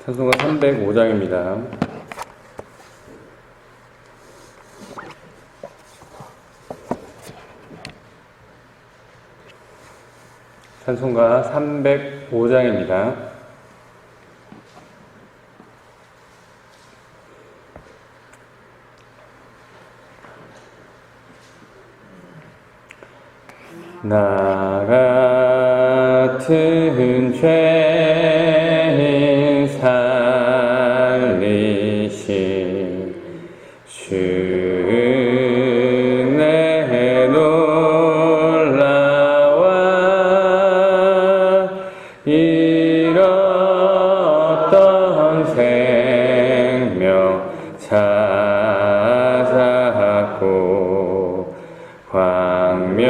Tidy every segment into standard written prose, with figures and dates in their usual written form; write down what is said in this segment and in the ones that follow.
찬송가 305장입니다. 찬송가 305장입니다. 나 같은 죄인 살리신 주의 놀라와 잃었던 생명 찾았고 광명을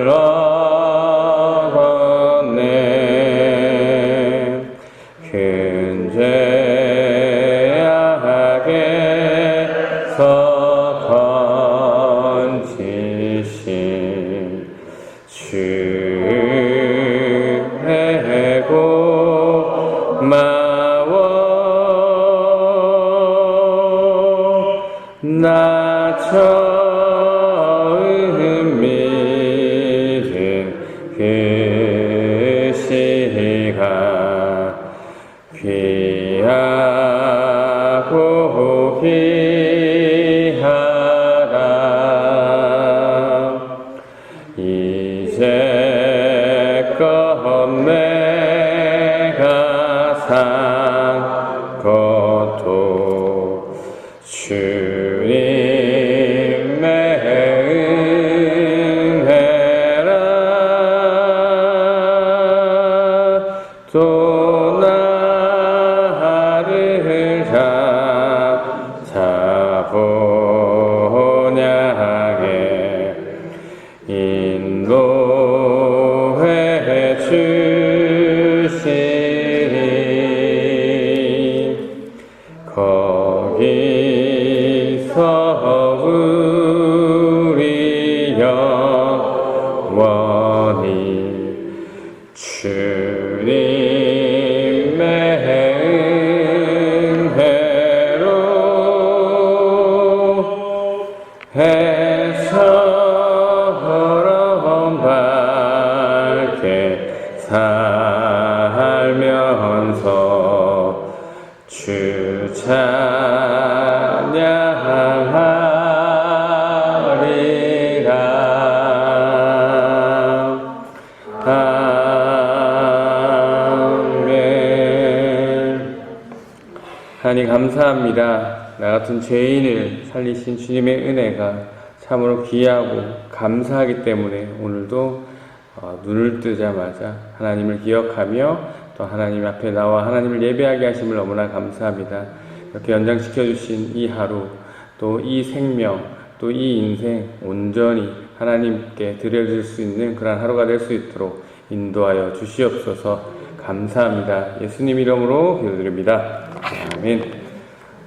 얻었네. 큰 죄악에서 건지신 주의 고마워. 나 처음 믿은 그 시간 귀하고 귀하다. 이제껏 내가 산 것도 주님의 은혜라. 또 나를 찾아보냐게 인도해 주시니 거기서 우리 영원히 주님의 은혜로 해처럼 밝게 살면서 주 찬양하리라. 아멘. 하나님 감사합니다. 나 같은 죄인을 살리신 주님의 은혜가 참으로 귀하고 감사하기 때문에 오늘도 눈을 뜨자마자 하나님을 기억하며 또 하나님 앞에 나와 하나님을 예배하게 하심을 너무나 감사합니다. 이렇게 연장시켜 주신 이 하루, 또 이 생명, 또 이 인생 온전히 하나님께 드려질 수 있는 그런 하루가 될 수 있도록 인도하여 주시옵소서. 감사합니다. 예수님 이름으로 기도드립니다. 아멘.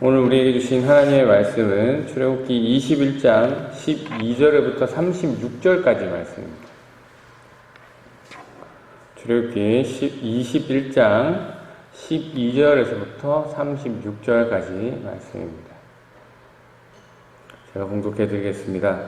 오늘 우리에게 주신 하나님의 말씀은 출애굽기 21장 12절부터 36절까지 말씀입니다. 출애굽기 21장 12절에서부터 36절까지 말씀입니다. 제가 봉독해 드리겠습니다.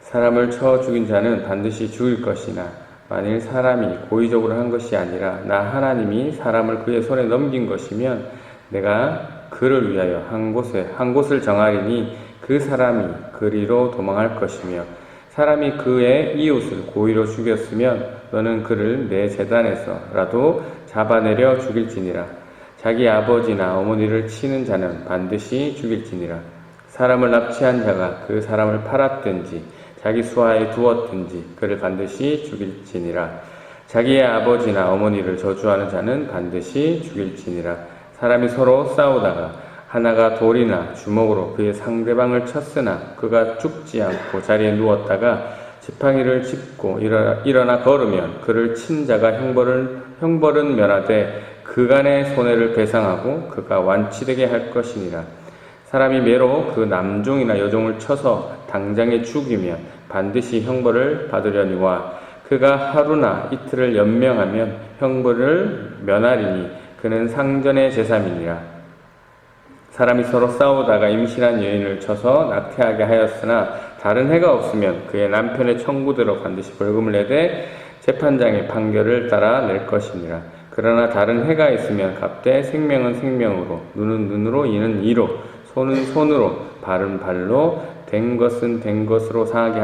사람을 쳐 죽인 자는 반드시 죽을 것이나 만일 사람이 고의적으로 한 것이 아니라 나 하나님이 사람을 그의 손에 넘긴 것이면 내가 그를 위하여 한 곳을 정하리니 그 사람이 그리로 도망할 것이며 사람이 그의 이웃을 고의로 죽였으면 너는 그를 내 제단에서라도 잡아내려 죽일지니라. 자기 아버지나 어머니를 치는 자는 반드시 죽일지니라. 사람을 납치한 자가 그 사람을 팔았든지 자기 수하에 두었든지 그를 반드시 죽일지니라. 자기의 아버지나 어머니를 저주하는 자는 반드시 죽일지니라. 사람이 서로 싸우다가 하나가 돌이나 주먹으로 그의 상대방을 쳤으나 그가 죽지 않고 자리에 누웠다가 지팡이를 짚고 일어나 걸으면 그를 친 자가 형벌은 면하되 그간의 손해를 배상하고 그가 완치되게 할 것이니라. 사람이 매로 그 남종이나 여종을 쳐서 당장에 죽이면 반드시 형벌을 받으려니와 그가 하루나 이틀을 연명하면 형벌을 면하리니 그는 상전의 제삼이니라. 사람이 서로 싸우다가 임신한 여인을 쳐서 낙태하게 하였으나 다른 해가 없으면 그의 남편의 청구대로 반드시 벌금을 내되 재판장의 판결을 따라 낼 것이니라. 그러나 다른 해가 있으면 갚되 생명은 생명으로, 눈은 눈으로, 이는 이로, 손은 손으로, 발은 발로, 된 것은 된 것으로, 상하게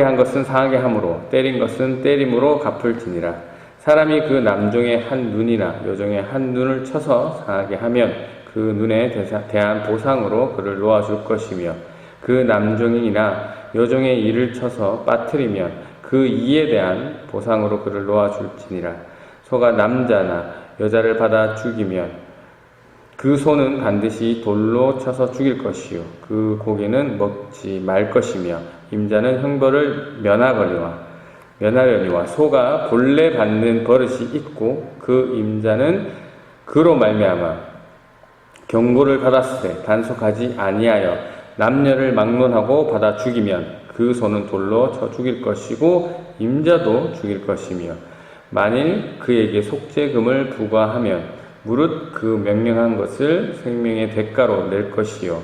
한 것은 상하게 함으로, 때린 것은 때림으로 갚을지니라. 사람이 그 남종의 한 눈이나 여종의 한 눈을 쳐서 상하게 하면 그 눈에 대한 보상으로 그를 놓아줄 것이며, 그 남종이나 여종의 이를 쳐서 빠뜨리면 그 이에 대한 보상으로 그를 놓아줄지니라. 소가 남자나 여자를 받아 죽이면 그 소는 반드시 돌로 쳐서 죽일 것이요 그 고기는 먹지 말 것이며, 임자는 형벌을 면하려니와 소가 본래 받는 버릇이 있고 그 임자는 그로 말미암아 경고를 받았으되 단속하지 아니하여 남녀를 막론하고 받아 죽이면 그 소는 돌로 쳐 죽일 것이고 임자도 죽일 것이며, 만일 그에게 속죄금을 부과하면 무릇 그 명령한 것을 생명의 대가로 낼 것이요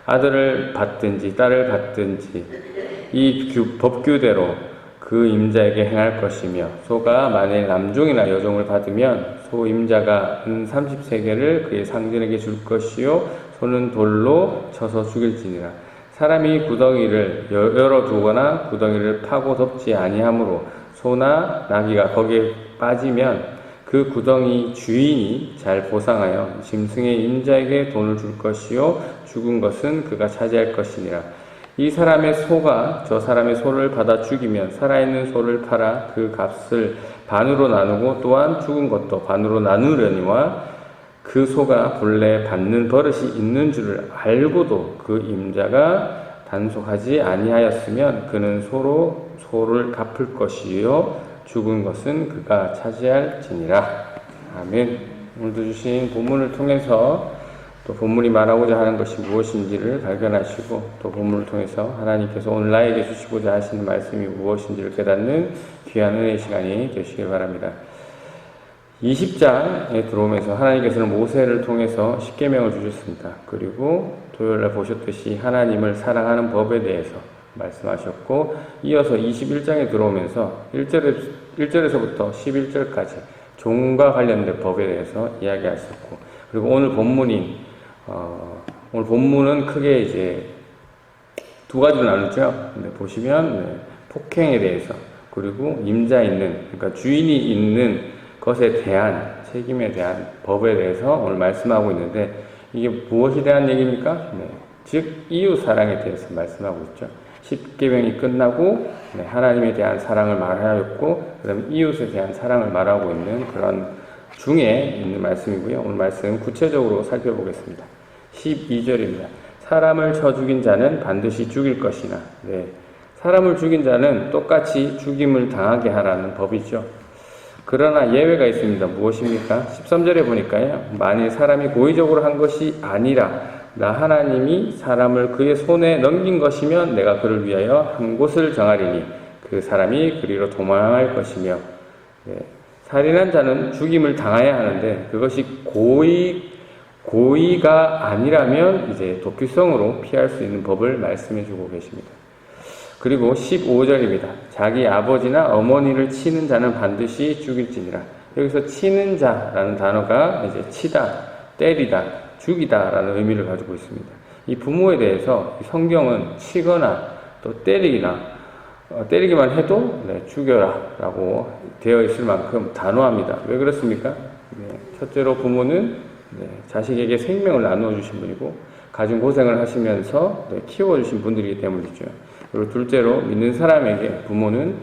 아들을 받든지 딸을 받든지 이 법규대로 그 임자에게 행할 것이며, 소가 만일 남종이나 여종을 받으면 소 임자가 은 30세겔을 그의 상전에게 줄 것이요 소는 돌로 쳐서 죽일지니라. 사람이 구덩이를 열어두거나 구덩이를 파고 덮지 아니하므로 소나 나귀가 거기에 빠지면 그 구덩이 주인이 잘 보상하여 짐승의 임자에게 돈을 줄 것이요 죽은 것은 그가 차지할 것이니라. 이 사람의 소가 저 사람의 소를 받아 죽이면 살아있는 소를 팔아 그 값을 반으로 나누고 또한 죽은 것도 반으로 나누려니와, 그 소가 본래 받는 버릇이 있는 줄을 알고도 그 임자가 단속하지 아니하였으면 그는 소를 갚을 것이요 죽은 것은 그가 차지할지니라. 아멘. 오늘도 주신 본문을 통해서 또 본문이 말하고자 하는 것이 무엇인지를 발견하시고, 또 본문을 통해서 하나님께서 오늘 나에게 주시고자 하시는 말씀이 무엇인지를 깨닫는 귀한 은혜의 시간이 되시길 바랍니다. 20장에 들어오면서 하나님께서는 모세를 통해서 십계명을 주셨습니다. 그리고 토요일날 보셨듯이 하나님을 사랑하는 법에 대해서 말씀하셨고, 이어서 21장에 들어오면서 1절에서부터 11절까지 종과 관련된 법에 대해서 이야기하셨고, 그리고 오늘 본문은 크게 이제 두 가지로 나누죠. 보시면 폭행에 대해서, 그리고 임자 있는, 그러니까 주인이 있는 것에 대한 책임에 대한 법에 대해서 오늘 말씀하고 있는데, 이게 무엇에 대한 얘기입니까? 즉 이웃 사랑에 대해서 말씀하고 있죠. 십계명이 끝나고 하나님에 대한 사랑을 말하였고, 그 다음에 이웃에 대한 사랑을 말하고 있는 그런 중에 있는 말씀이고요. 오늘 말씀 구체적으로 살펴보겠습니다. 12절입니다. 사람을 쳐 죽인 자는 반드시 죽일 것이나. 사람을 죽인 자는 똑같이 죽임을 당하게 하라는 법이죠. 그러나 예외가 있습니다. 무엇입니까? 13절에 보니까요, 만일 사람이 고의적으로 한 것이 아니라 나 하나님이 사람을 그의 손에 넘긴 것이면 내가 그를 위하여 한 곳을 정하리니 그 사람이 그리로 도망할 것이며, 살인한 자는 죽임을 당해야 하는데 그것이 고의가 아니라면 이제 도피성으로 피할 수 있는 법을 말씀해 주고 계십니다. 그리고 15절입니다. 자기 아버지나 어머니를 치는 자는 반드시 죽일지니라. 여기서 치는 자라는 단어가 이제 치다, 때리다, 죽이다 라는 의미를 가지고 있습니다. 이 부모에 대해서 성경은 치거나 또 때리기만 해도 죽여라 라고 되어 있을 만큼 단호합니다. 왜 그렇습니까? 첫째로 부모는 자식에게 생명을 나누어 주신 분이고 가진 고생을 하시면서 키워주신 분들이기 때문이죠. 그리고 둘째로 믿는 사람에게 부모는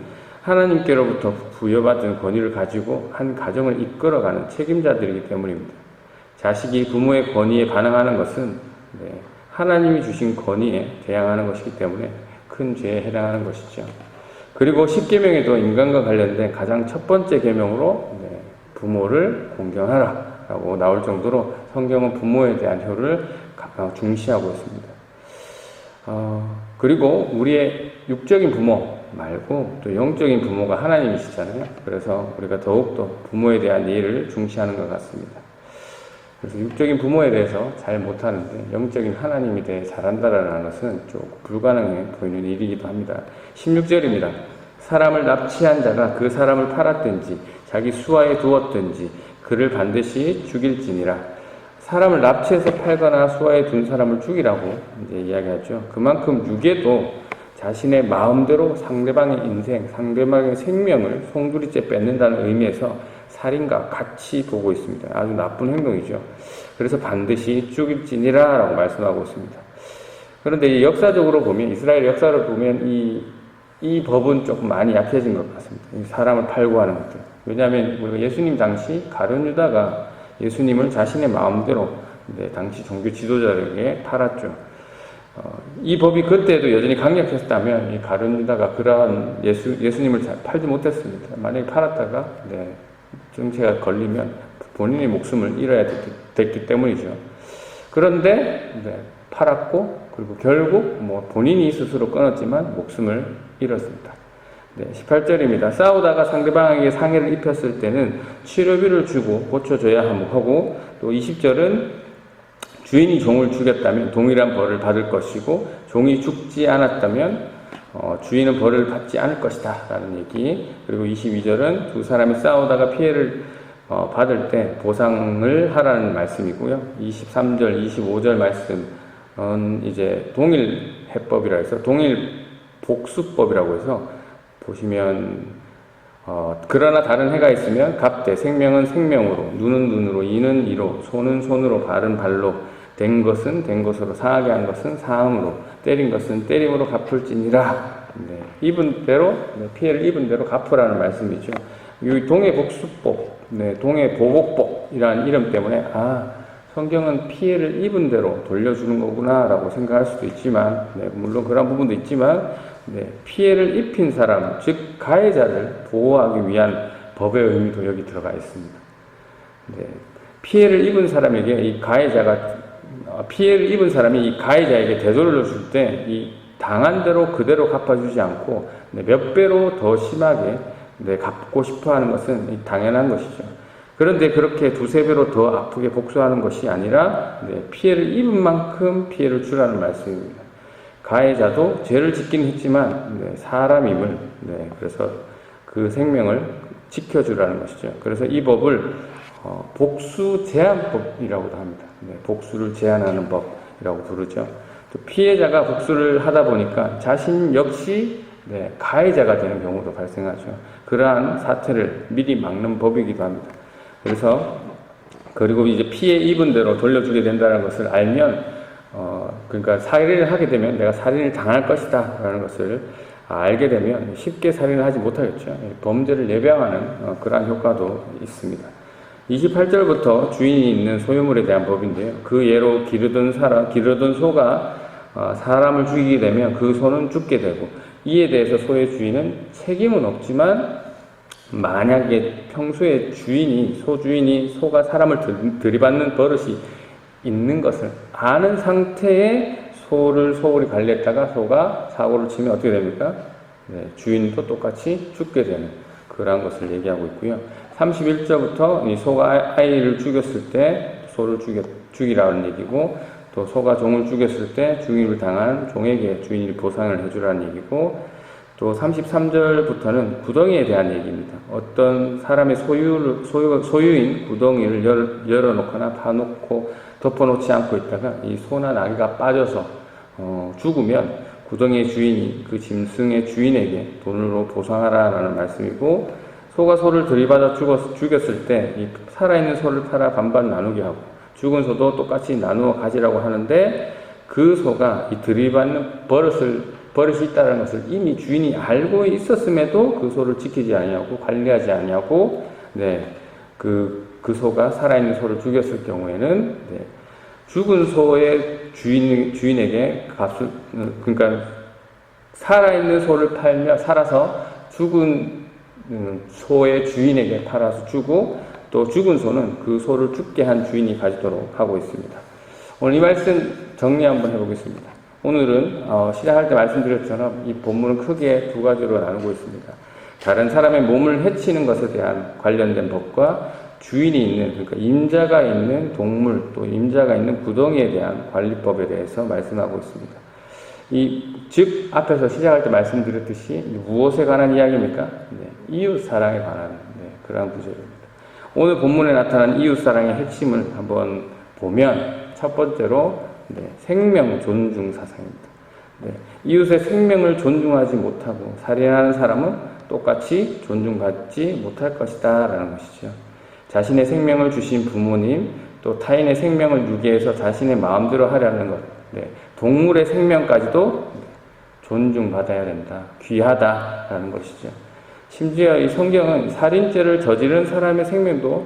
하나님께로부터 부여받은 권위를 가지고 한 가정을 이끌어가는 책임자들이기 때문입니다. 자식이 부모의 권위에 반항하는 것은 하나님이 주신 권위에 대항하는 것이기 때문에 큰 죄에 해당하는 것이죠. 그리고 십계명에도 인간과 관련된 가장 첫 번째 계명으로 부모를 공경하라 라고 나올 정도로 성경은 부모에 대한 효를 중시하고 있습니다. 그리고 우리의 육적인 부모, 말고 또 영적인 부모가 하나님이시잖아요. 그래서 우리가 더욱더 부모에 대한 예를 중시하는 것 같습니다. 그래서 육적인 부모에 대해서 잘 못하는데 영적인 하나님에 대해 잘한다라는 것은 조금 불가능해 보이는 일이기도 합니다. 16절입니다. 사람을 납치한 자가 그 사람을 팔았든지 자기 수하에 두었든지 그를 반드시 죽일지니라. 사람을 납치해서 팔거나 수하에 둔 사람을 죽이라고 이제 이야기하죠. 그만큼 유괴도 자신의 마음대로 상대방의 인생, 상대방의 생명을 송두리째 뺏는다는 의미에서 살인과 같이 보고 있습니다. 아주 나쁜 행동이죠. 그래서 반드시 죽일지니라 라고 말씀하고 있습니다. 그런데 역사적으로 보면, 이스라엘 역사를 보면 이 법은 조금 많이 약해진 것 같습니다. 사람을 팔고 하는 것들. 왜냐하면 우리가 예수님 당시 가룟 유다가 예수님을 자신의 마음대로 당시 종교 지도자에게 팔았죠. 이 법이 그때도 여전히 강력했다면 이 가룟 유다가 그러한 예수님을 팔지 못했습니다. 만약에 팔았다가 정체가 걸리면 본인의 목숨을 잃어야 됐기 때문이죠. 그런데 팔았고 그리고 결국 본인이 스스로 끊었지만 목숨을 잃었습니다. 18절입니다. 싸우다가 상대방에게 상해를 입혔을 때는 치료비를 주고 고쳐줘야 하고, 또 20절은 주인이 종을 죽였다면 동일한 벌을 받을 것이고 종이 죽지 않았다면 주인은 벌을 받지 않을 것이다 라는 얘기. 그리고 22절은 두 사람이 싸우다가 피해를 받을 때 보상을 하라는 말씀이고요. 23절, 25절 말씀은 이제 동일 해법이라 해서 동일 복수법이라고 해서 보시면 그러나 다른 해가 있으면 갑대, 생명은 생명으로, 눈은 눈으로, 이는 이로, 손은 손으로, 발은 발로, 된 것은 된 것으로, 상하게 한 것은 사함으로, 때린 것은 때림으로 갚을지니라. 입은 대로, 피해를 입은 대로 갚으라는 말씀이죠. 이 동해 복수법, 동해 보복법이라는 이름 때문에 성경은 피해를 입은 대로 돌려주는 거구나 라고 생각할 수도 있지만, 물론 그런 부분도 있지만, 피해를 입힌 사람, 즉 가해자를 보호하기 위한 법의 의미도 여기 들어가 있습니다. 피해를 입은 사람에게 피해를 입은 사람이 이 가해자에게 되돌려 줄 때 이 당한 대로 그대로 갚아주지 않고 몇 배로 더 심하게 갚고 싶어 하는 것은 당연한 것이죠. 그런데 그렇게 두세 배로 더 아프게 복수하는 것이 아니라 피해를 입은 만큼 피해를 주라는 말씀입니다. 가해자도 죄를 짓긴 했지만 사람임을, 그래서 그 생명을 지켜주라는 것이죠. 그래서 이 법을 복수 제한법이라고도 합니다. 복수를 제한하는 법이라고 부르죠. 또 피해자가 복수를 하다 보니까 자신 역시 가해자가 되는 경우도 발생하죠. 그러한 사태를 미리 막는 법이기도 합니다. 그리고 이제 피해 입은 대로 돌려주게 된다는 것을 알면 그러니까 살인을 하게 되면 내가 살인을 당할 것이다 라는 것을 알게 되면 쉽게 살인을 하지 못하겠죠. 범죄를 예방하는 그러한 효과도 있습니다. 28절부터 주인이 있는 소유물에 대한 법인데요. 그 예로 기르던 소가 사람을 죽이게 되면 그 소는 죽게 되고, 이에 대해서 소의 주인은 책임은 없지만 만약에 평소에 소주인이 소가 사람을 들이받는 버릇이 있는 것을 아는 상태에 소를 관리했다가 소가 사고를 치면 어떻게 됩니까? 주인도 똑같이 죽게 되는 그러한 것을 얘기하고 있고요. 31절부터 이 소가 아이를 죽였을 때 소를 죽이라는 얘기고, 또 소가 종을 죽였을 때 죽임을 당한 종에게 주인이 보상을 해주라는 얘기고, 또 33절부터는 구덩이에 대한 얘기입니다. 어떤 사람의 소유인 구덩이를 열어놓거나 파놓고 덮어놓지 않고 있다가 이 소나 나귀가 빠져서 죽으면 구덩이의 주인이 그 짐승의 주인에게 돈으로 보상하라라는 말씀이고, 소가 소를 들이받아 죽였을 때 이 살아있는 소를 팔아 반반 나누게 하고 죽은 소도 똑같이 나누어 가지라고 하는데, 그 소가 이 들이받는 버릇이 있다는 것을 이미 주인이 알고 있었음에도 그 소를 지키지 아니하고 관리하지 아니하고 그 소가 살아있는 소를 죽였을 경우에는 죽은 소의 주인에게 그러니까 살아있는 소를 팔며 살아서 죽은 소의 주인에게 팔아서 주고, 또 죽은 소는 그 소를 죽게 한 주인이 가지도록 하고 있습니다. 오늘 이 말씀 정리 한번 해보겠습니다. 오늘은 시작할 때 말씀드렸처럼 이 본문은 크게 두 가지로 나누고 있습니다. 다른 사람의 몸을 해치는 것에 대한 관련된 법과 주인이 있는, 그러니까 임자가 있는 동물 또 임자가 있는 구덩이에 대한 관리법에 대해서 말씀하고 있습니다. 즉 앞에서 시작할 때 말씀드렸듯이 무엇에 관한 이야기입니까? 네, 이웃 사랑에 관한 그러한 구절입니다. 오늘 본문에 나타난 이웃 사랑의 핵심을 한번 보면 첫 번째로 생명 존중 사상입니다. 이웃의 생명을 존중하지 못하고 살인하는 사람은 똑같이 존중받지 못할 것이다 라는 것이죠. 자신의 생명을 주신 부모님, 또 타인의 생명을 유기해서 자신의 마음대로 하려는 것, 동물의 생명까지도 존중받아야 된다, 귀하다라는 것이죠. 심지어 이 성경은 살인죄를 저지른 사람의 생명도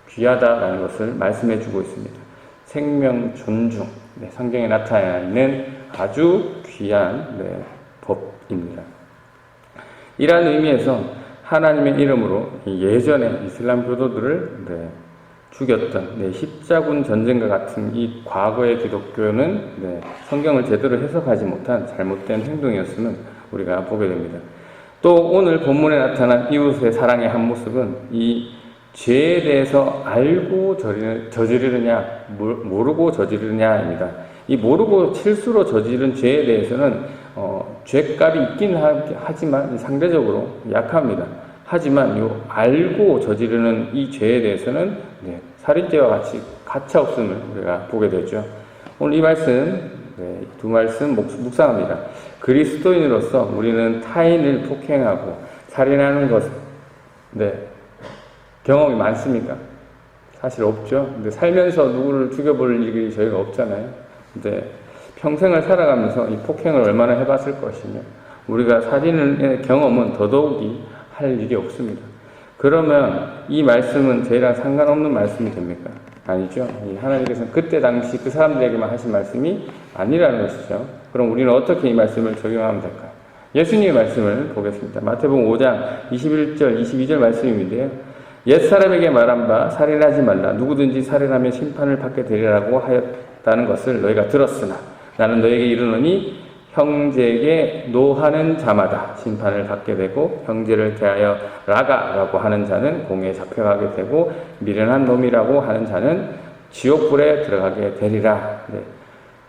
귀하다라는 것을 말씀해 주고 있습니다. 생명 존중, 성경에 나타나 있는 아주 귀한 법입니다. 이러한 의미에서 하나님의 이름으로 예전에 이슬람 교도들을 죽였던 십자군 전쟁과 같은 이 과거의 기독교는 성경을 제대로 해석하지 못한 잘못된 행동이었음을 우리가 보게 됩니다. 또 오늘 본문에 나타난 이웃의 사랑의 한 모습은 이 죄에 대해서 알고 저지르느냐 모르고 저지르느냐입니다. 이 모르고 실수로 저지른 죄에 대해서는 죄값이 있긴 하지만 상대적으로 약합니다. 하지만 이 알고 저지르는 이 죄에 대해서는 살인죄와 같이 가차없음을 우리가 보게 되죠. 오늘 이 말씀, 두 말씀 묵상합니다. 그리스도인으로서 우리는 타인을 폭행하고 살인하는 것, 경험이 많습니까? 사실 없죠. 근데 살면서 누구를 죽여볼 일이 저희가 없잖아요. 근데 평생을 살아가면서 이 폭행을 얼마나 해봤을 것이며, 우리가 살인의 경험은 더더욱이 할 일이 없습니다. 그러면 이 말씀은 저희랑 상관없는 말씀이 됩니까? 아니죠. 하나님께서는 그때 당시 그 사람들에게만 하신 말씀이 아니라는 것이죠. 그럼 우리는 어떻게 이 말씀을 적용하면 될까요? 예수님의 말씀을 보겠습니다. 마태복음 5장 21절, 22절 말씀인데요. 옛사람에게 말한 바 살인하지 말라. 누구든지 살인하면 심판을 받게 되리라고 하였다는 것을 너희가 들었으나 나는 너에게 이르노니 형제에게 노하는 자마다 심판을 받게 되고 형제를 대하여 라가라고 하는 자는 공에 잡혀가게 되고 미련한 놈이라고 하는 자는 지옥불에 들어가게 되리라.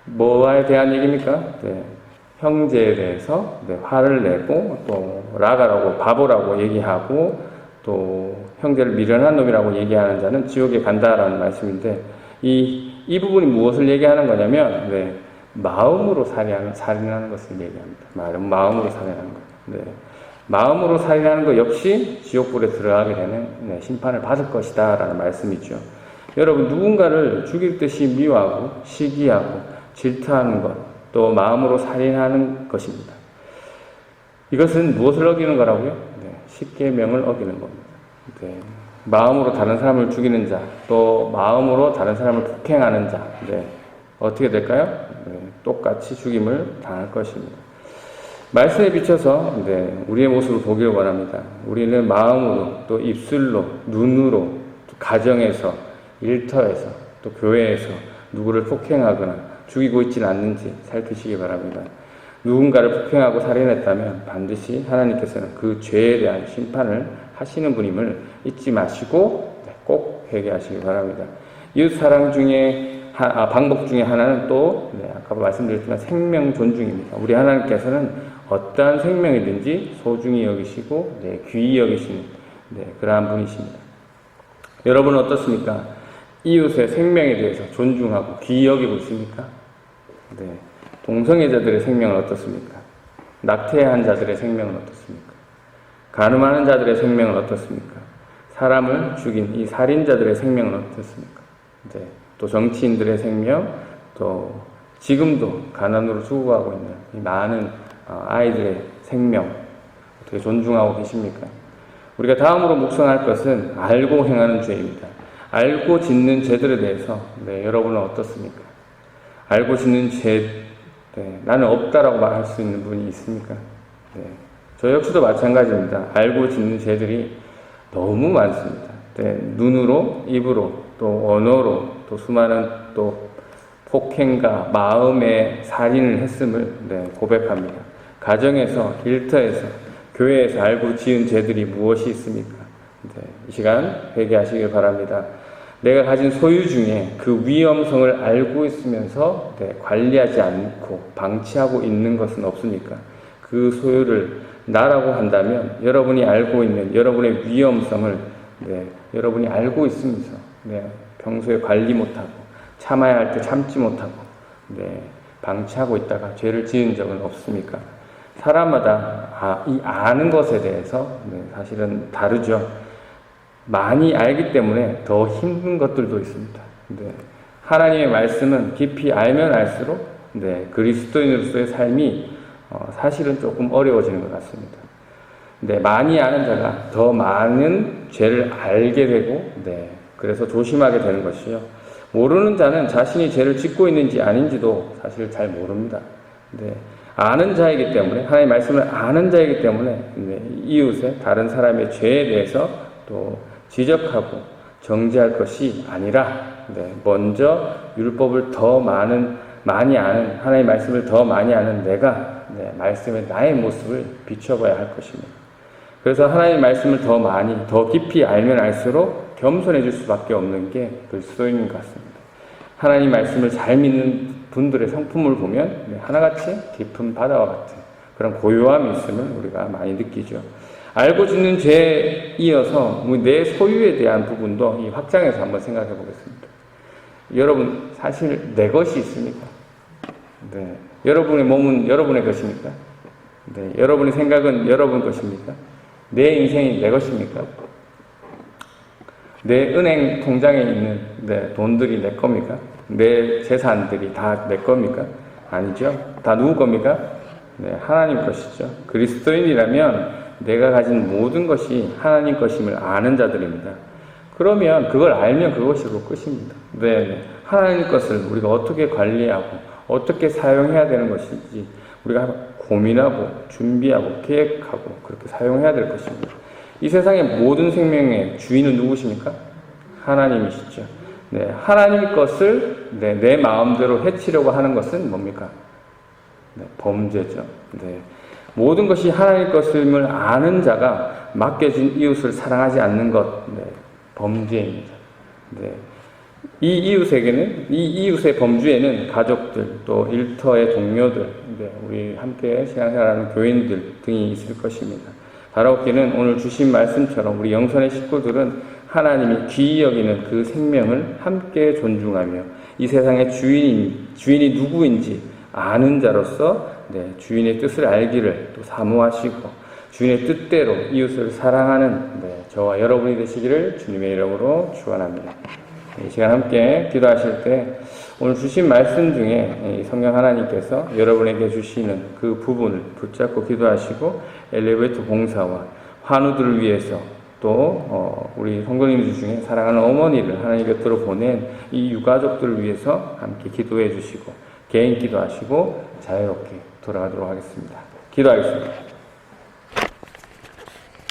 뭐에 대한 얘기입니까? 형제에 대해서 화를 내고 또 라가라고 바보라고 얘기하고 또 형제를 미련한 놈이라고 얘기하는 자는 지옥에 간다라는 말씀인데 이 부분이 무엇을 얘기하는 거냐면 마음으로 살인하는 것을 얘기합니다. 마음으로 살인하는 것. 마음으로 살인하는 것 역시 지옥불에 들어가게 되는 심판을 받을 것이다 라는 말씀이죠. 여러분, 누군가를 죽일 듯이 미워하고 시기하고 질투하는 것, 또 마음으로 살인하는 것입니다. 이것은 무엇을 어기는 거라고요? 십계명을 어기는 겁니다. 마음으로 다른 사람을 죽이는 자, 또 마음으로 다른 사람을 폭행하는 자, 어떻게 될까요? 똑같이 죽임을 당할 것입니다. 말씀에 비춰서 우리의 모습을 보기를 원합니다. 우리는 마음으로, 또 입술로, 눈으로, 또 가정에서, 일터에서, 또 교회에서 누구를 폭행하거나 죽이고 있지는 않는지 살피시기 바랍니다. 누군가를 폭행하고 살인했다면 반드시 하나님께서는 그 죄에 대한 심판을 하시는 분임을 잊지 마시고 꼭 회개하시기 바랍니다. 이웃사랑 중에 방법 중에 하나는 또 아까 말씀드렸지만 생명 존중입니다. 우리 하나님께서는 어떠한 생명이든지 소중히 여기시고 귀히 여기시는 그러한 분이십니다. 여러분은 어떻습니까? 이웃의 생명에 대해서 존중하고 귀히 여기고 있습니까? 동성애자들의 생명은 어떻습니까? 낙태한 자들의 생명은 어떻습니까? 간음하는 자들의 생명은 어떻습니까? 사람을 죽인 이 살인자들의 생명은 어떻습니까? 또 정치인들의 생명, 또 지금도 가난으로 죽어가고 있는 이 많은 아이들의 생명 어떻게 존중하고 계십니까? 우리가 다음으로 묵상할 것은 알고 행하는 죄입니다. 알고 짓는 죄들에 대해서 여러분은 어떻습니까? 알고 짓는 죄, 나는 없다라고 말할 수 있는 분이 있습니까? 저 역시도 마찬가지입니다. 알고 짓는 죄들이 너무 많습니다. 눈으로, 입으로, 또 언어로, 또 수많은 또 폭행과 마음의 살인을 했음을 고백합니다. 가정에서, 일터에서, 교회에서 알고 지은 죄들이 무엇이 있습니까? 이 시간 회개하시길 바랍니다. 내가 가진 소유 중에 그 위험성을 알고 있으면서 관리하지 않고 방치하고 있는 것은 없습니까? 그 소유를 나라고 한다면 여러분이 알고 있는 여러분의 위험성을 여러분이 알고 있으면서 평소에 관리 못하고 참아야 할 때 참지 못하고 방치하고 있다가 죄를 지은 적은 없습니까? 사람마다 이 아는 것에 대해서 사실은 다르죠. 많이 알기 때문에 더 힘든 것들도 있습니다. 하나님의 말씀은 깊이 알면 알수록 그리스도인으로서의 삶이 사실은 조금 어려워지는 것 같습니다. 많이 아는 자가 더 많은 죄를 알게 되고 그래서 조심하게 되는 것이요. 모르는 자는 자신이 죄를 짓고 있는지 아닌지도 사실 잘 모릅니다. 아는 자이기 때문에 하나님의 말씀을 아는 자이기 때문에 이웃의 다른 사람의 죄에 대해서 또 지적하고 정죄할 것이 아니라 먼저 율법을 더 많이 아는 하나님의 말씀을 더 많이 아는 내가 말씀의 나의 모습을 비춰봐야 할 것입니다. 그래서 하나님의 말씀을 더 많이 더 깊이 알면 알수록 겸손해질 수밖에 없는 게 그리스도인인 것 같습니다. 하나님 말씀을 잘 믿는 분들의 성품을 보면 하나같이 깊은 바다와 같은 그런 고요함이 있음을 우리가 많이 느끼죠. 알고 짓는 죄에 이어서 내 소유에 대한 부분도 이 확장해서 한번 생각해 보겠습니다. 여러분 사실 내 것이 있습니까? 여러분의 몸은 여러분의 것입니까? 여러분의 생각은 여러분 것입니까? 내 인생이 내 것입니까? 내 은행 통장에 있는 돈들이 내 겁니까? 내 재산들이 다 내 겁니까? 아니죠. 다 누구 겁니까? 하나님 것이죠. 그리스도인이라면 내가 가진 모든 것이 하나님 것임을 아는 자들입니다. 그러면 그걸 알면 그것으로 끝입니다. 하나님 것을 우리가 어떻게 관리하고 어떻게 사용해야 되는 것인지 우리가 고민하고 준비하고 계획하고 그렇게 사용해야 될 것입니다. 이 세상의 모든 생명의 주인은 누구십니까? 하나님이시죠. 하나님 것을 내 마음대로 해치려고 하는 것은 뭡니까? 범죄죠. 모든 것이 하나님 것임을 아는 자가 맡겨진 이웃을 사랑하지 않는 것, 범죄입니다. 이 이웃에게는, 이 이웃의 범주에는 가족들, 또 일터의 동료들, 우리 함께 신앙생활하는 교인들 등이 있을 것입니다. 바라옵기는 오늘 주신 말씀처럼 우리 영선의 식구들은 하나님이 귀히 여기는 그 생명을 함께 존중하며 이 세상의 주인이 누구인지 아는 자로서 주인의 뜻을 알기를 또 사모하시고 주인의 뜻대로 이웃을 사랑하는 저와 여러분이 되시기를 주님의 이름으로 축원합니다. 이 시간 함께 기도하실 때 오늘 주신 말씀 중에 성령 하나님께서 여러분에게 주시는 그 부분을 붙잡고 기도하시고 엘리베이터 봉사와 환우들을 위해서 또 우리 성도님들 중에 사랑하는 어머니를 하나님 곁으로 보낸 이 유가족들을 위해서 함께 기도해 주시고 개인 기도하시고 자유롭게 돌아가도록 하겠습니다. 기도하겠습니다.